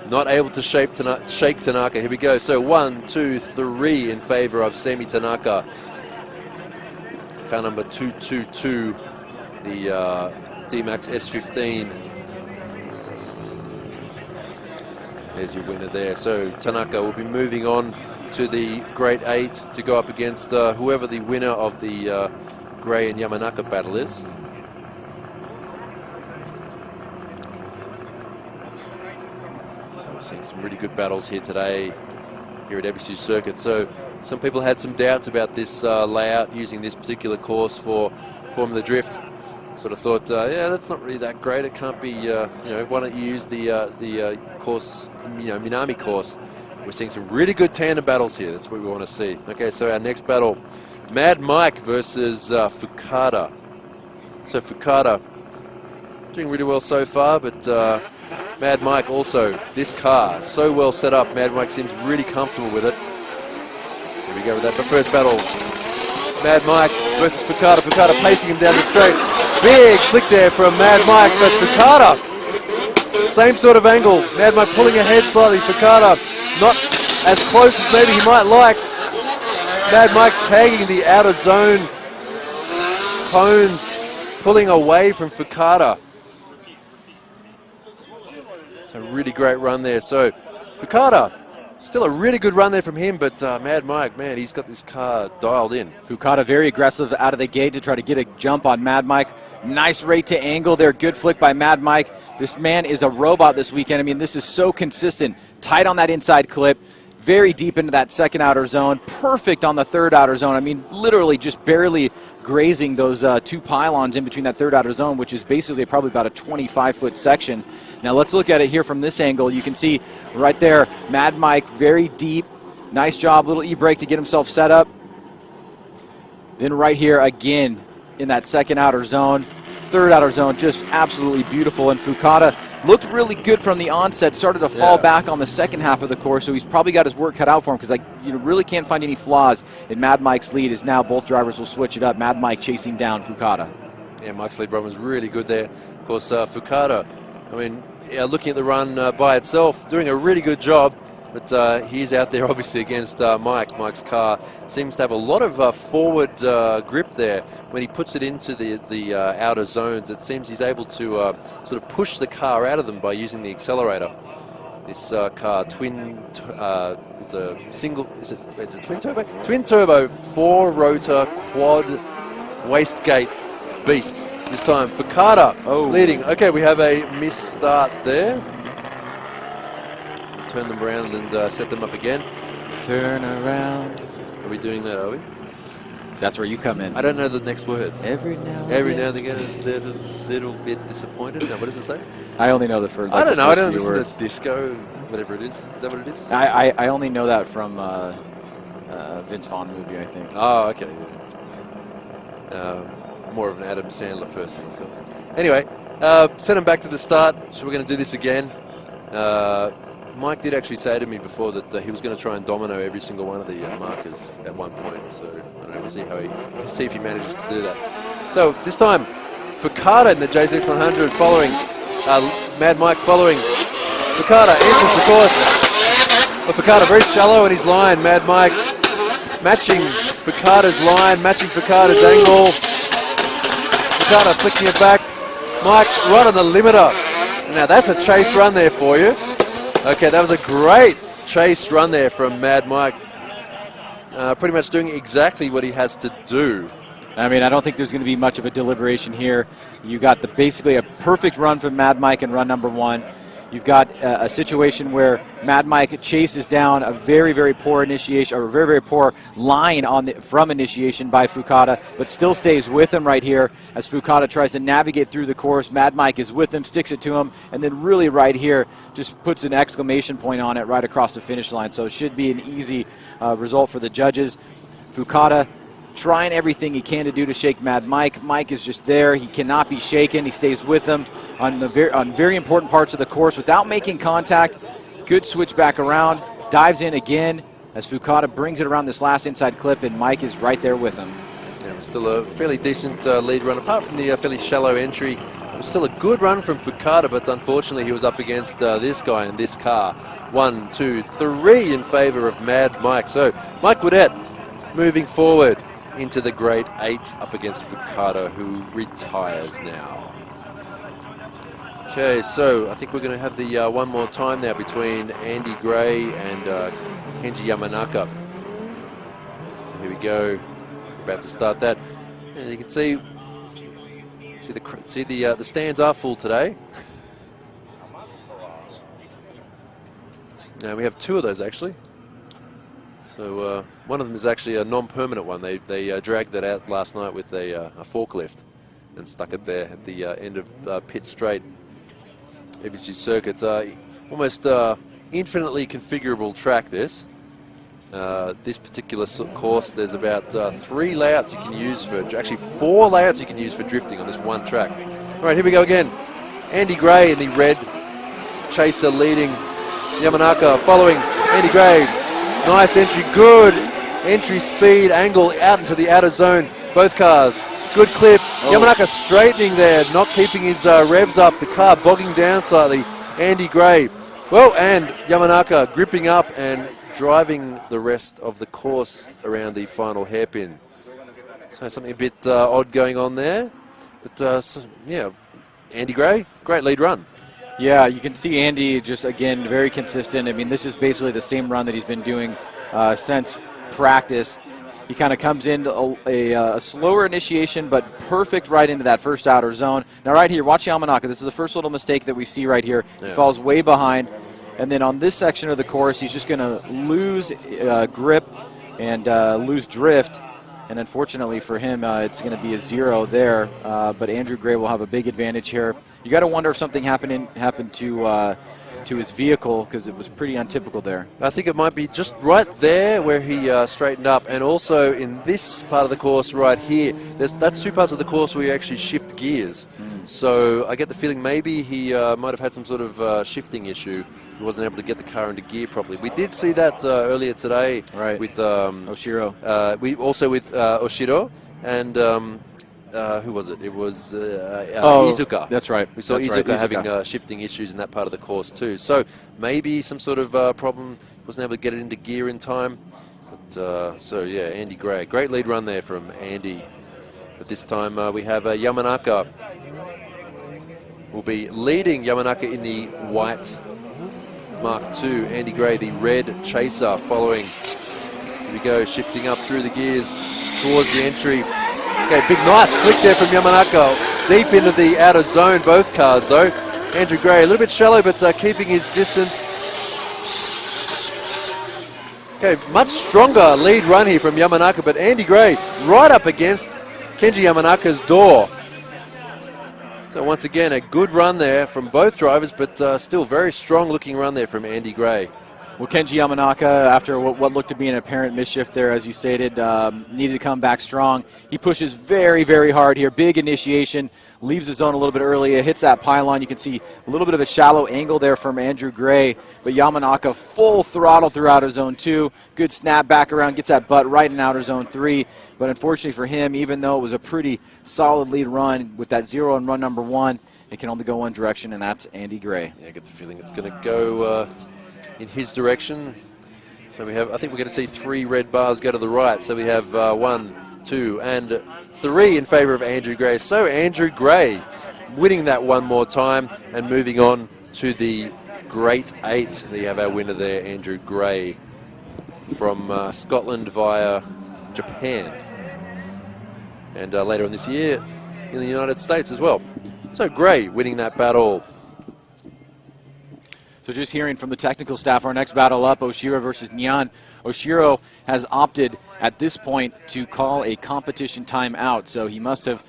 not able to shake Tanaka. Here we go. So 1, 2, 3 in favor of Seimi Tanaka. Car number 222, the D-Max S15. There's your winner there. So Tanaka will be moving on to the Grade 8 to go up against whoever the winner of the Gray and Yamanaka battle is. So we're seeing some really good battles here today here at EBISU Circuit. So some people had some doubts about this layout using this particular course for Formula Drift. Sort of thought, yeah, that's not really that great. It can't be, why don't you use the course, Minami course. We're seeing some really good tandem battles here. That's what we want to see. Okay, so our next battle, Mad Mike versus Fukada. So Fukada doing really well so far, but Mad Mike also, this car, so well set up. Mad Mike seems really comfortable with it. Here we go with that. The first battle, Mad Mike versus Fukada. Fukada pacing him down the straight. Big flick there from Mad Mike, but Fukada, same sort of angle. Mad Mike pulling ahead slightly. Fukada not as close as maybe he might like. Mad Mike tagging the outer zone cones, pulling away from Fukada. It's a really great run there. So Fukada, still a really good run there from him, but Mad Mike, man, he's got this car dialed in. Fukada very aggressive out of the gate to try to get a jump on Mad Mike. Nice rate to angle there. Good flick by Mad Mike. This man is a robot this weekend. I mean, this is so consistent. Tight on that inside clip. Very deep into that second outer zone. Perfect on the third outer zone. I mean, literally just barely grazing those two pylons in between that third outer zone, which is basically probably about a 25-foot section. Now let's look at it here from this angle. You can see right there, Mad Mike very deep. Nice job, little e-brake to get himself set up. Then right here again in that second outer zone. Third outer zone, just absolutely beautiful. And Fukada looked really good from the onset, started to fall back on the second half of the course, so he's probably got his work cut out for him because really can't find any flaws in Mad Mike's lead as now both drivers will switch it up. Mad Mike chasing down Fukada. Yeah, Mike's lead run was really good there. Of course, Fukada, I mean, looking at the run by itself, doing a really good job, but he's out there obviously against Mike. Mike's car seems to have a lot of forward grip there. When he puts it into the outer zones, it seems he's able to sort of push the car out of them by using the accelerator. This car, it's a twin turbo? Twin turbo, 4-rotor, quad, wastegate beast. This time, Fukada leading. Okay, we have a misstart there. Turn them around and set them up again. Turn around. Are we doing that, are we? So that's where you come in. I don't know the next words. Every now and again, a little bit disappointed. No, what does it say? I only know the first. I don't know. I don't listen to disco, whatever it is. Is that what it is? I only know that from Vince Vaughn movie, I think. Oh, okay. More of an Adam Sandler person. So, anyway, send him back to the start. So we're going to do this again. Mike did actually say to me before that he was going to try and domino every single one of the markers at one point. So I don't know. We'll see if he manages to do that. So this time, Fukada in the JZX100 following Mad Mike following. Fukada enters the course. But Fukada very shallow in his line. Mad Mike matching Fukada's line, matching Fukada's angle. Fukada flicking it back. Mike right on the limiter. Now that's a chase run there for you. Okay, that was a great chase run there from Mad Mike. pretty much doing exactly what he has to do. I mean, I don't think there's going to be much of a deliberation here. You got basically a perfect run from Mad Mike in run number 1. You've got a situation where Mad Mike chases down a very, very poor initiation, or a very, very poor line from initiation by Fukada, but still stays with him right here as Fukada tries to navigate through the course. Mad Mike is with him, sticks it to him, and then really right here just puts an exclamation point on it right across the finish line. So it should be an easy result for the judges. Fukada trying everything he can to do to shake Mad Mike. Mike is just there. He cannot be shaken. He stays with him on very important parts of the course without making contact. Good switch back around. Dives in again as Fukada brings it around this last inside clip, and Mike is right there with him. Yeah, still a fairly decent lead run. Apart from the fairly shallow entry, it was still a good run from Fukada, but unfortunately he was up against this guy in this car. 1, 2, 3 in favor of Mad Mike. So Mike Whiddett moving forward into the grade 8 up against Fukada, who retires now. Okay, so I think we're going to have the one more time now between Andy Gray and Kenji Yamanaka. So here we go. We're about to start that. And you can see the stands are full today. Now we have 2 of those actually. So one of them is actually a non-permanent one. They dragged that out last night with a forklift and stuck it there at the end of Pit Straight EBISU circuit. Almost infinitely configurable track this. This particular course, there's about 3 layouts you can use for, actually 4 layouts you can use for drifting on this one track. All right, here we go again. Andy Gray in the red chaser leading Yamanaka, following Andy Gray. Nice entry, good entry speed, angle out into the outer zone. Both cars, good clip. Yamanaka straightening there, not keeping his revs up. The car bogging down slightly. Andy Gray. Well, and Yamanaka gripping up and driving the rest of the course around the final hairpin. So something a bit odd going on there. But so, yeah, Andy Gray, great lead run. Yeah, you can see Andy just, again, very consistent. I mean, this is basically the same run that he's been doing since practice. He kind of comes into a slower initiation, but perfect right into that first outer zone. Now, right here, watch Yamanaka. This is the first little mistake that we see right here. Yeah. He falls way behind. And then on this section of the course, he's just going to lose grip and lose drift. And unfortunately for him, it's going to be a 0 there. But Andrew Gray will have a big advantage here. You got to wonder if something happened to his vehicle, because it was pretty untypical there. I think it might be just right there where he straightened up, and also in this part of the course right here. That's 2 parts of the course where you actually shift gears. So I get the feeling maybe he might have had some sort of shifting issue. He wasn't able to get the car into gear properly. We did see that earlier today with Oshiro. We also with Oshiro and who was it? It was Iizuka. That's right. We saw Iizuka having shifting issues in that part of the course too. So maybe some sort of problem. Wasn't able to get it into gear in time. But, so yeah, Andy Gray. Great lead run there from Andy. But this time we have Yamanaka. Will be leading Yamanaka in the white Mark II. Andy Gray, the red chaser, following. Here we go, shifting up through the gears towards the entry. Okay, big nice flick there from Yamanaka. Deep into the outer zone, both cars though. Andrew Gray, a little bit shallow, but keeping his distance. Okay, much stronger lead run here from Yamanaka, but Andy Gray right up against Kenji Yamanaka's door. So once again, a good run there from both drivers, but still very strong looking run there from Andy Gray. Well, Kenji Yamanaka, after what looked to be an apparent misshift there, as you stated, needed to come back strong. He pushes very, very hard here. Big initiation, leaves the zone a little bit early, hits that pylon. You can see a little bit of a shallow angle there from Andrew Gray, but Yamanaka full throttle through outer zone 2. Good snap back around, gets that butt right in outer zone 3. But unfortunately for him, even though it was a pretty solid lead run with that 0 in run number 1, it can only go one direction, and that's Andy Gray. Yeah, I get the feeling it's going to go in his direction. So we have, I think we're going to see 3 red bars go to the right. So we have 1, 2, and 3 in favor of Andrew Gray. So Andrew Gray winning that one more time and moving on to the Great 8. There you have our winner there, Andrew Gray. from Scotland via Japan. And later on this year in the United States as well. So Gray winning that battle. So just hearing from the technical staff, our next battle up, Oshiro versus Nian. Oshiro has opted at this point to call a competition timeout. So he must have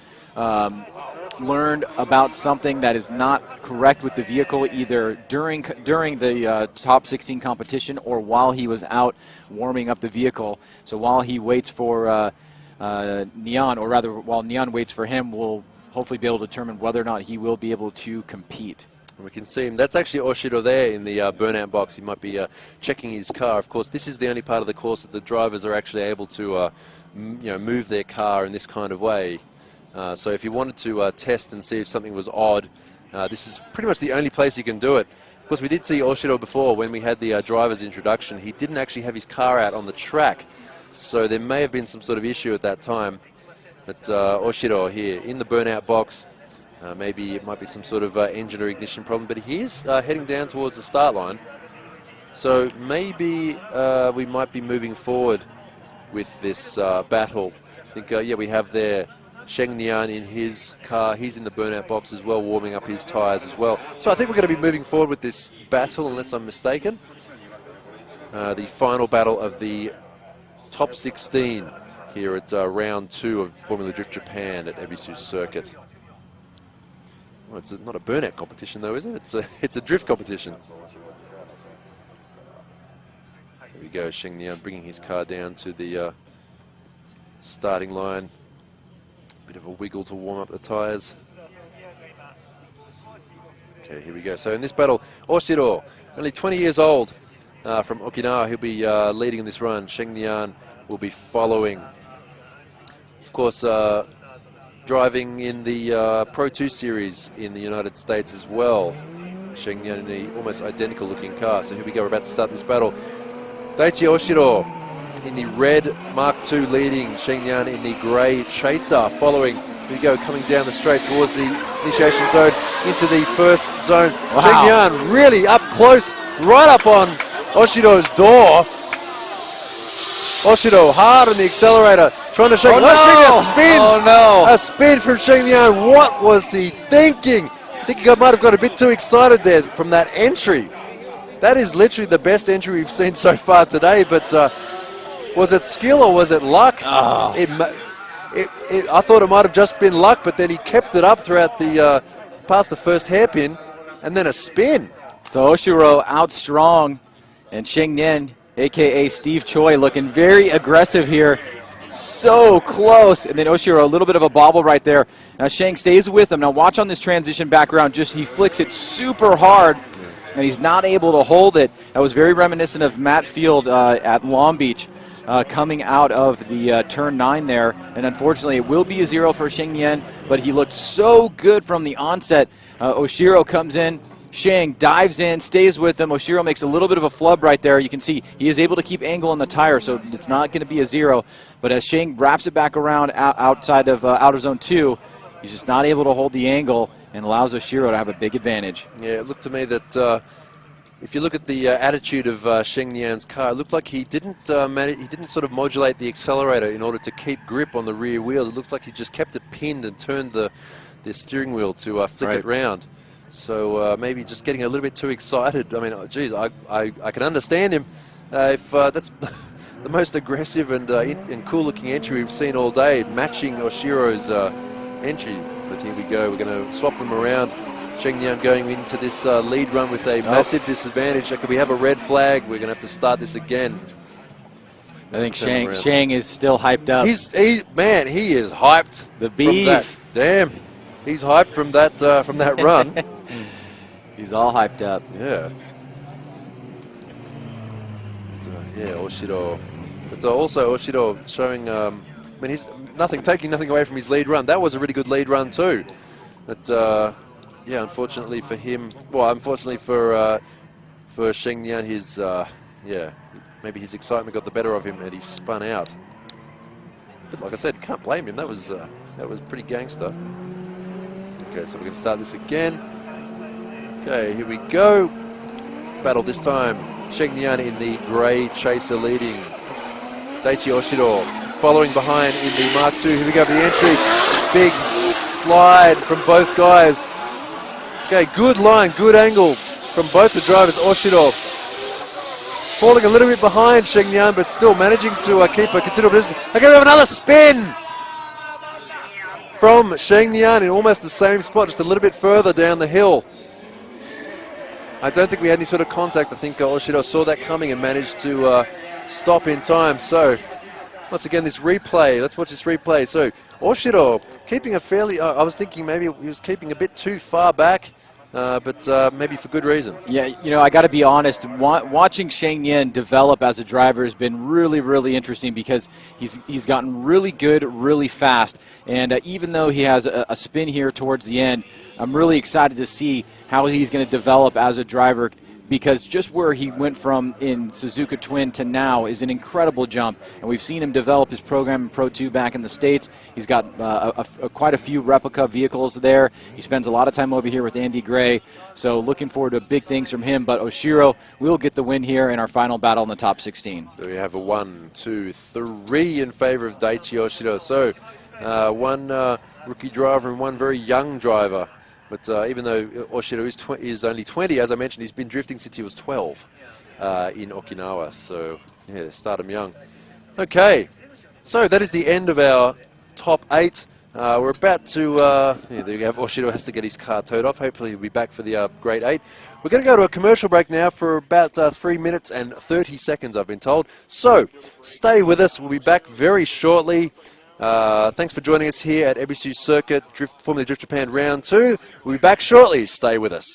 learned about something that is not correct with the vehicle, either during the top 16 competition or while he was out warming up the vehicle. So while he waits for Nian, or rather while Nian waits for him, we'll hopefully be able to determine whether or not he will be able to compete. We can see him. That's actually Oshiro there in the burnout box. He might be checking his car. Of course, this is the only part of the course that the drivers are actually able to move their car in this kind of way. So if you wanted to test and see if something was odd, this is pretty much the only place you can do it. Of course, we did see Oshiro before when we had the driver's introduction. He didn't actually have his car out on the track, so there may have been some sort of issue at that time. But Oshiro here in the burnout box. Maybe it might be some sort of engine or ignition problem, but he is heading down towards the start line. So maybe we might be moving forward with this battle. I think, yeah, we have there Sheng Nian in his car. He's in the burnout box as well, warming up his tyres as well. So I think we're going to be moving forward with this battle, unless I'm mistaken. The final battle of the top 16 here at round 2 of Formula Drift Japan at EBISU Circuit. Well, it's not a burnout competition, though, is it? It's a drift competition. There we go, Sheng Nian bringing his car down to the starting line. Bit of a wiggle to warm up the tyres. Okay, here we go. So in this battle, Oshiro, only 20 years old, from Okinawa, he'll be leading in this run. Sheng Nian will be following. Of course, driving in the Pro 2 series in the United States as well. Sheng Nian in the almost identical looking car. So here we go, we're about to start this battle. Daichi Oshiro in the red Mark II leading, Sheng Nian in the grey Chaser following. Here we go, coming down the straight towards the initiation zone into the first zone. Wow. Sheng Nian really up close, right up on Oshiro's door. Oshiro hard on the accelerator, trying to shake. Oh, no. A spin! Oh no! A spin from Sheng Nian. What was he thinking? I think he might have got a bit too excited there from that entry. That is literally the best entry we've seen so far today. But was it skill or was it luck? Oh. I thought it might have just been luck, but then he kept it up throughout the past the first hairpin, and then a spin. So Oshiro out strong, and Sheng Nian, a.k.a. Steve Choi, looking very aggressive here. So close. And then Oshiro, a little bit of a bobble right there. Now Sheng stays with him. Now watch on this transition background. Just he flicks it super hard, and he's not able to hold it. That was very reminiscent of Matt Field at Long Beach coming out of the turn 9 there. And unfortunately, it will be a 0 for Sheng Nian, but he looked so good from the onset. Oshiro comes in. Sheng dives in, stays with him. Oshiro makes a little bit of a flub right there. You can see he is able to keep angle on the tire, so it's not going to be a 0. But as Sheng wraps it back around outside of outer zone 2, he's just not able to hold the angle and allows Oshiro to have a big advantage. Yeah, it looked to me that if you look at the attitude of Sheng Nian's car, it looked like he didn't sort of modulate the accelerator in order to keep grip on the rear wheels. It looked like he just kept it pinned and turned the steering wheel to flick it round. So maybe just getting a little bit too excited. I mean, geez, I can understand him if that's the most aggressive and cool-looking entry we've seen all day, matching Oshiro's entry. But here we go. We're going to swap them around. Sheng Nian going into this lead run with a massive disadvantage. Could we have a red flag? We're going to have to start this again. I think Sheng is still hyped up. He is hyped. The beef. Damn, he's hyped from that run. He's all hyped up. Yeah. Yeah, Oshiro. But also Oshiro showing, I mean, he's taking nothing away from his lead run. That was a really good lead run too. But yeah, unfortunately for him, unfortunately for Sheng Nian, his maybe his excitement got the better of him and he spun out. But like I said, can't blame him. That was pretty gangster. Okay, so we're going to start this again. Okay, here we go. Battle this time Sheng Nian in the grey chaser leading. Daichi Oshiro following behind in the Mark II. Here we go for the entry. Big slide from both guys. Okay, good line, good angle from both the drivers. Oshiro falling a little bit behind Sheng Nian, but still managing to keep a considerable distance. Okay, we have another spin from Sheng Nian in almost the same spot, just a little bit further down the hill. I don't think we had any sort of contact. I think Oshiro saw that coming and managed to stop in time. So, once again, this replay. Let's watch this replay. So, Oshiro keeping a fairly... I was thinking maybe he was keeping a bit too far back, but maybe for good reason. Yeah, you know, I got to be honest. Watching Sheng Nian develop as a driver has been really, really interesting because he's gotten really good, really fast. And even though he has a spin here towards the end, I'm really excited to see how he's going to develop as a driver, because just where he went from in Suzuka Twin to now is an incredible jump. And we've seen him develop his program in Pro 2 back in the States. He's got quite a few replica vehicles there. He spends a lot of time over here with Andy Gray. So looking forward to big things from him. But Oshiro will get the win here in our final battle in the top 16. So we have a 1, 2, 3 in favor of Daichi Oshiro. So one rookie driver and one very young driver. But even though Oshiro is only 20, as I mentioned, he's been drifting since he was 12 in Okinawa. So, yeah, start him young. Okay, so that is the end of our top 8. We're about to, there you have Oshiro has to get his car towed off. Hopefully he'll be back for the grade 8. We're going to go to a commercial break now for about 3 minutes and 30 seconds, I've been told. So, stay with us. We'll be back very shortly. Thanks for joining us here at EBISU Circuit, formerly Drift Japan Round 2. We'll be back shortly. Stay with us.